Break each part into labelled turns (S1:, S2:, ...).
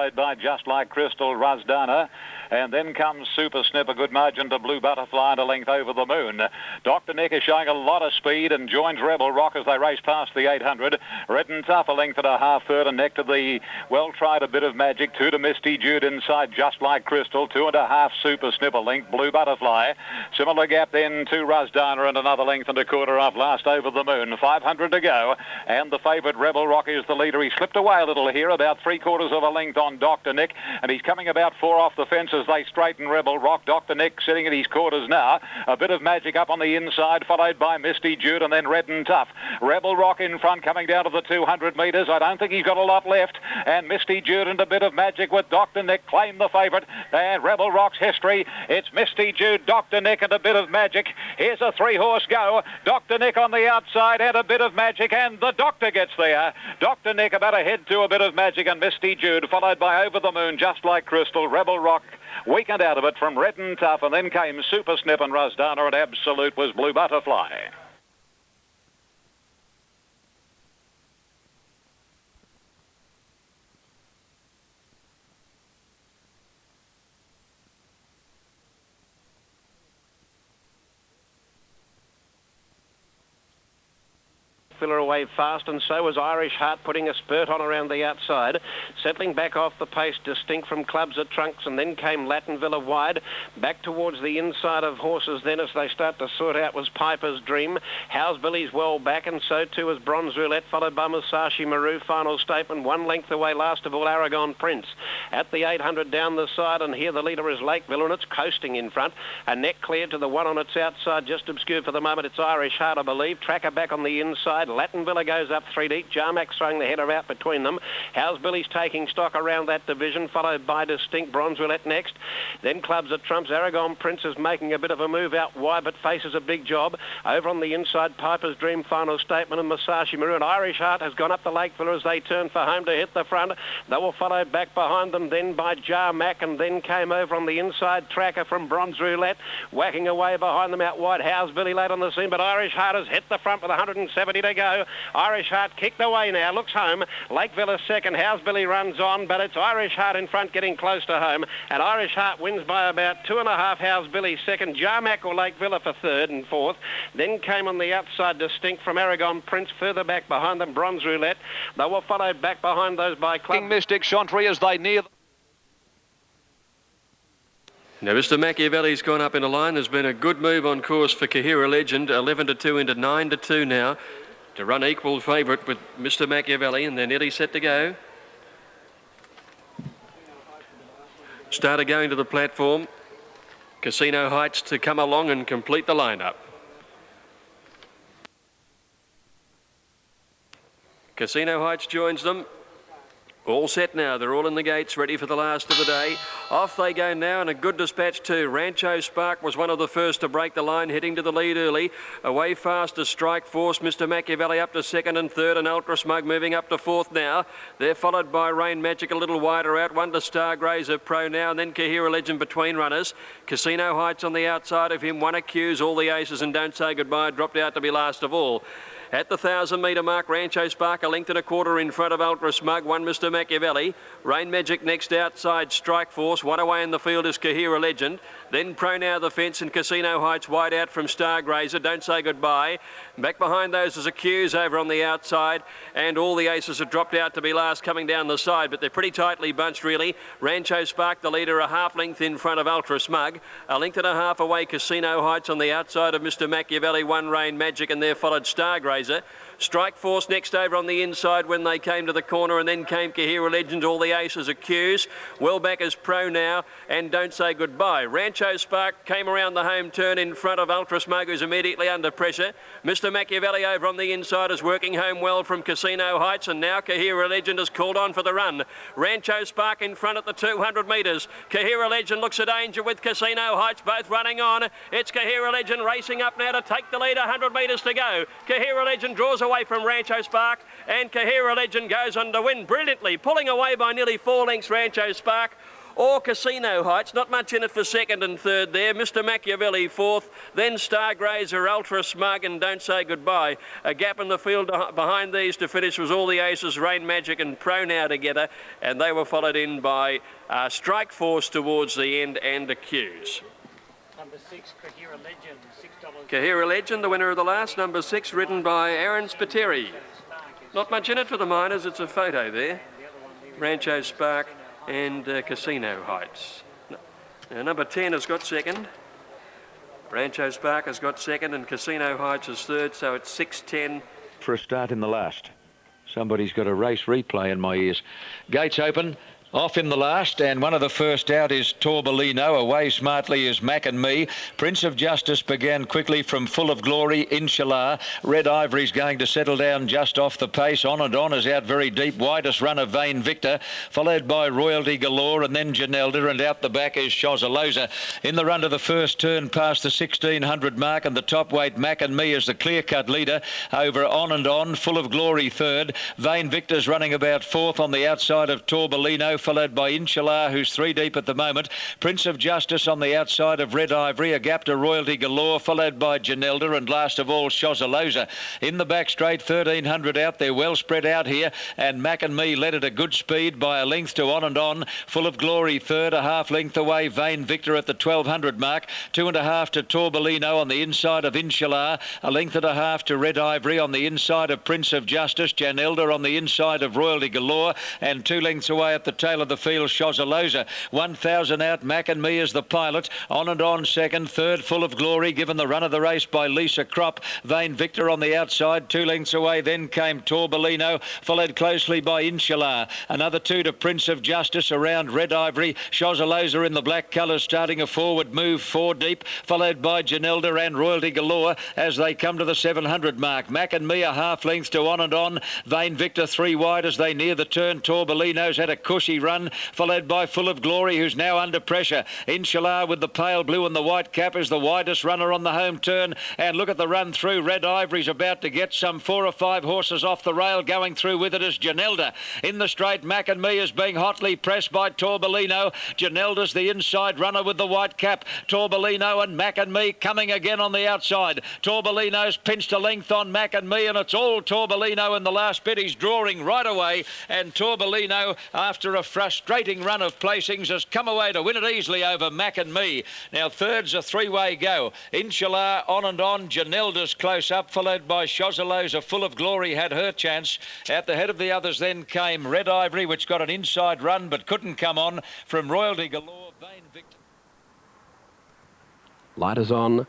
S1: followed by Just Like Crystal, Razdana. And then comes Super Snip, a good margin to Blue Butterfly and a length Over the Moon. Dr. Nick is showing a lot of speed and joins Rebel Rock as they race past the 800. Written Tough, a length and a half third, and neck to the well-tried A Bit of Magic. 2 to Misty Jude inside Just Like Crystal. 2.5 Super Snip, a length Blue Butterfly. Similar gap then to Razdana and another length and a quarter off last Over the Moon. 500 to go, and the favourite Rebel Rock is the leader. He slipped away a little here, about 3/4 of a length on Dr. Nick, and he's coming about 4 off the fence as they straighten Rebel Rock. Dr. Nick sitting at his quarters now. A Bit of Magic up on the inside, followed by Misty Jude and then Red and Tough. Rebel Rock in front, coming down to the 200 metres. I don't think he's got a lot left. And Misty Jude and A Bit of Magic with Dr. Nick claim the favourite. And Rebel Rock's history, it's Misty Jude, Dr. Nick and A Bit of Magic. Here's a 3-horse go. Dr. Nick on the outside and A Bit of Magic, and the Doctor gets there. Dr. Nick about a head to A Bit of Magic and Misty Jude, followed by Over the Moon, Just Like Crystal, Rebel Rock. Weekend out of it from Red and Tough, and then came Super Snip and Razdana, and Absolute was Blue Butterfly.
S2: Filler away fast, and so was Irish Heart, putting a spurt on around the outside. Settling back off the pace, distinct from Clubs at Trunks, and then came Latin Villa wide. Back towards the inside of horses then as they start to sort out was Piper's Dream. How's Billy's well back, and so too was Bronze Roulette, followed by Musashi Maru. Final statement, 1 length away, last of all, Aragon Prince. At the 800 down the side, and here the leader is Lake Villa, and it's coasting in front. A neck cleared to the one on its outside, just obscured for the moment. It's Irish Heart, I believe. Tracker back on the inside. Latin Villa goes up 3 deep. Jarmac throwing the header out between them. How's Billy's taking stock around that division, followed by Distinct, Bronze Roulette next. Then Clubs at Trumps. Aragon Prince is making a bit of a move out wide, but faces a big job. Over on the inside, Piper's Dream, Final Statement, and Musashi Maru. And Irish Heart has gone up the Lake Villa as they turn for home to hit the front. They were followed back behind them then by Jarmac, and then came over on the inside Tracker from Bronze Roulette, whacking away behind them out wide. How's Billy late on the scene, but Irish Heart has hit the front with 170 to go. Irish Heart kicked away now, looks home. Lake Villa second, How's Billy runs on, but it's Irish Heart in front getting close to home. And Irish Heart wins by about 2.5, How's Billy second. Jarmac or Lake Villa for third and fourth. Then came on the outside Distinct from Aragon Prince, further back behind them Bronze Roulette. They were followed back behind those by King
S1: Mystic Chantry as they near.
S3: Now, Mr. Machiavelli's gone up in a line. There's been a good move on course for Kahira Legend, 11 to 2 into 9 to 2 now, to run equal favourite with Mr. Machiavelli, and they're nearly set to go. Starter going to the platform. Casino Heights to come along and complete the lineup. Casino Heights joins them. All set now. They're all in the gates, ready for the last of the day. Off they go now, and a good dispatch too. Rancho Spark was one of the first to break the line, heading to the lead early. Away fast as Strike Force. Mr. Machiavelli up to second and third, and Ultra Smug moving up to fourth now. They're followed by Rain Magic a little wider out. One to Stargrazer Pro now, and then Kahira Legend between runners. Casino Heights on the outside of him. One Accuse, All the Aces and Don't Say Goodbye dropped out to be last of all. At the 1,000-metre mark, Rancho Spark a length and a quarter in front of Ultra Smug, one Mr. Machiavelli. Rain Magic next outside, Strike Force. One away in the field is Kahira Legend. Then Pro Now the fence and Casino Heights wide out from Stargrazer. Don't Say Goodbye. Back behind those is Accuse over on the outside, and All the Aces have dropped out to be last coming down the side, but they're pretty tightly bunched really. Rancho Spark, the leader, a half length in front of Ultra Smug. A length and a half away, Casino Heights on the outside of Mr. Machiavelli. One Rain Magic, and there followed Stargrazer. Strike Force next over on the inside when they came to the corner, and then came Kahira Legend, All the Aces Accused. Well back as Pro Now, and Don't Say Goodbye. Rancho Spark came around the home turn in front of Ultra Smug, who's immediately under pressure. Mr. Machiavelli over on the inside is working home well from Casino Heights, and now Kahira Legend is called on for the run. Rancho Spark in front at the 200 metres. Kahira Legend looks a danger with Casino Heights, both running on. It's Kahira Legend racing up now to take the lead, 100 metres to go. Kahira Legend draws away from Rancho Spark, and Kahira Legend goes on to win brilliantly, pulling away by nearly 4 lengths Rancho Spark. or Casino Heights. Not much in it for second and third there. Mr. Machiavelli fourth, then Stargrazer, Ultra Smug and Don't Say Goodbye. A gap in the field behind these to finish was All the Aces, Rain Magic and Pro Now together, and they were followed in by Strike Force towards the end and Accuse.
S4: Number 6, Kahira Legend, $6.
S3: Kahira Legend, the winner of the last, number 6, ridden by Aaron Spiteri. Not much in it for the Miners, it's a photo there. Rancho Spark and Casino Heights. Now, number 10 has got second. Rancho Spark has got second and Casino Heights is third, so it's 6-10.
S5: For a start in the last. Somebody's got a race replay in my ears. Gates open. Off in the last, and one of the first out is Torbolino. Away smartly is Mac and Me. Prince of Justice began quickly from Full of Glory, Inshallah. Red Ivory's going to settle down just off the pace. On and On is out very deep. Widest run of Vain Victor, followed by Royalty Galore and then Janelda, and out the back is Shozaloza. In the run to the first turn past the 1600 mark, and the top weight Mac and Me is the clear-cut leader over On and On. Full of Glory third. Vain Victor's running about fourth on the outside of Torbolino, followed by Inshallah, who's 3 deep at the moment. Prince of Justice on the outside of Red Ivory, a gap to Royalty Galore, followed by Janelda, and last of all Shozaloza. In the back straight, 1300 out. They're well spread out here, and Mac and Me led at a good speed by a length to On and On. Full of Glory third, a half length away Vain Victor at the 1200 mark. 2.5 to Torbolino on the inside of Inshallah, a length and a half to Red Ivory on the inside of Prince of Justice. Janelda on the inside of Royalty Galore, and 2 lengths away at the tail of the field, Shozaloza. 1,000 out, Mac and Me is the pilot. On and On second, third Full of Glory, given the run of the race by Lisa Crop. Vain Victor on the outside, 2 lengths away. Then came Torbolino, followed closely by Inshallah. Another 2 to Prince of Justice around Red Ivory. Shozaloza in the black colours starting a forward move, 4 deep, followed by Janelda and Royalty Galore as they come to the 700 mark. Mac and Me a half length to On and On. Vain Victor 3 wide as they near the turn. Torbolino's had a cushy run, followed by Full of Glory, who's now under pressure. Inshallah with the pale blue and the white cap is the widest runner on the home turn, and look at the run through. Red Ivory's about to get some 4 or 5 horses off the rail. Going through with it is Janelda. In the straight, Mac and Me is being hotly pressed by Torbolino. Janelda's the inside runner with the white cap. Torbolino and Mac and Me coming again on the outside. Torbolino's pinched a length on Mac and Me, and it's all Torbolino in the last bit. He's drawing right away, and Torbolino, after a frustrating run of placings, has come away to win it easily over Mac and Me. Now third's a 3-way go. Inshallah, On and On. Janelda's close up, followed by Shozaloza. Full of Glory had her chance. At the head of the others then came Red Ivory, which got an inside run but couldn't come on from Royalty Galore. Vain Victor.
S2: Light is on.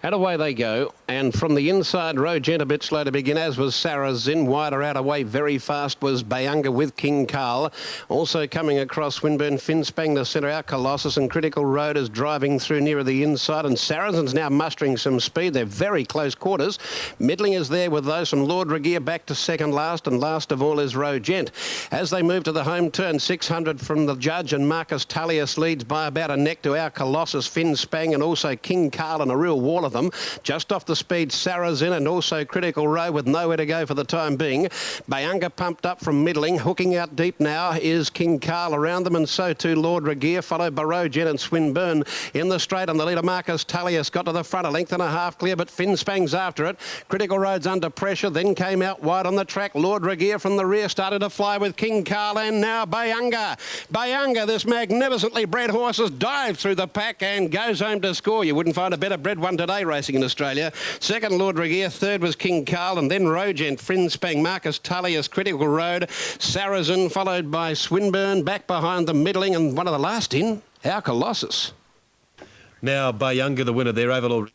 S2: And away they go, and from the inside row, Gent a bit slow to begin, as was Sarazin. Wider out away very fast was Bayunga with King Carl. Also coming across Swinburne, Finspang the centre out, Colossus and Critical Road is driving through nearer the inside, and Sarazin's now mustering some speed. They're very close quarters. Middling is there with those from Lord Regier back to second last, and last of all is Row Gent. As they move to the home turn, 600 from the judge, and Marcus Tullius leads by about a neck to our Colossus, Finspang, and also King Carl, and a real wall of them. Just off the speed, Sarazin and also Critical Row with nowhere to go for the time being. Bayunga pumped up from middling. Hooking out deep now is King Carl around them, and so too Lord Regier, followed by Row Gent and Swinburne in the straight. On the leader, Marcus Tullius got to the front, a length and a half clear, but Finspang's after it. Critical Road's under pressure, then came out wide on the track. Lord Regier from the rear started to fly with King Carl, and now Bayunga. Bayunga, this magnificently bred horse, has dived through the pack and goes home to score. You wouldn't find a better bred one today racing in Australia. Second, Lord Regier. Third was King Carl, and then Rogent, Finspang, Marcus Tullius, Critical Road, Sarazin, followed by Swinburne, back behind the middling, and one of the last in, our Colossus.
S6: Now Bayunga, the winner there, Overlord.